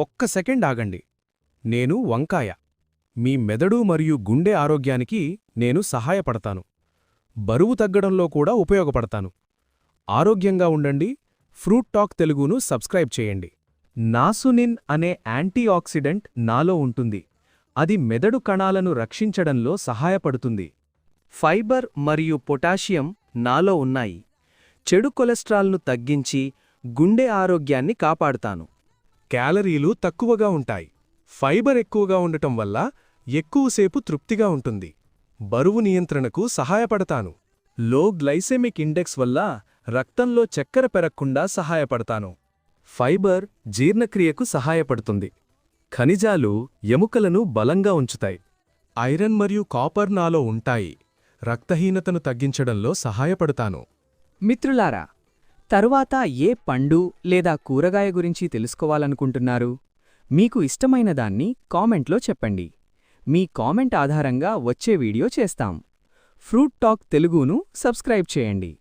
ఒక్క సెకండ్ ఆగండి. నేను వంకాయ. మీ మెదడు మరియు గుండె ఆరోగ్యానికి నేను సహాయపడతాను. బరువు తగ్గడంలో కూడా ఉపయోగపడతాను. ఆరోగ్యంగా ఉండండి. ఫ్రూట్ టాక్ తెలుగును సబ్స్క్రైబ్ చేయండి. నాసునిన్ అనే యాంటీఆక్సిడెంట్ నాలో ఉంటుంది. అది మెదడు కణాలను రక్షించడంలో సహాయపడుతుంది. ఫైబర్ మరియు పొటాషియం నాలో ఉన్నాయి. చెడు కొలెస్ట్రాల్ను తగ్గించి గుండె ఆరోగ్యాన్ని కాపాడుతాను. క్యాలరీలు తక్కువగా ఉంటాయి. ఫైబర్ ఎక్కువగా ఉండటం వల్ల ఎక్కువసేపు తృప్తిగా ఉంటుంది. బరువు నియంత్రణకు సహాయపడతాను. లో గ్లైసెమిక్ ఇండెక్స్ వల్ల రక్తంలో చక్కెర పెరగకుండా సహాయపడతాను. ఫైబర్ జీర్ణక్రియకు సహాయపడుతుంది. ఖనిజాలు ఎముకలను బలంగా ఉంచుతాయి. ఐరన్ మరియు కాపర్ నాలో ఉంటాయి. రక్తహీనతను తగ్గించడంలో సహాయపడతాను. మిత్రులారా, తరువాత ఏ పండు లేదా కూరగాయ గురించి తెలుసుకోవాలనుకుంటున్నారు? మీకు ఇష్టమైన దాన్ని కామెంట్లో చెప్పండి. మీ కామెంట్ ఆధారంగా వచ్చే వీడియో చేస్తాం. ఫ్రూట్ టాక్ తెలుగును సబ్స్క్రైబ్ చేయండి.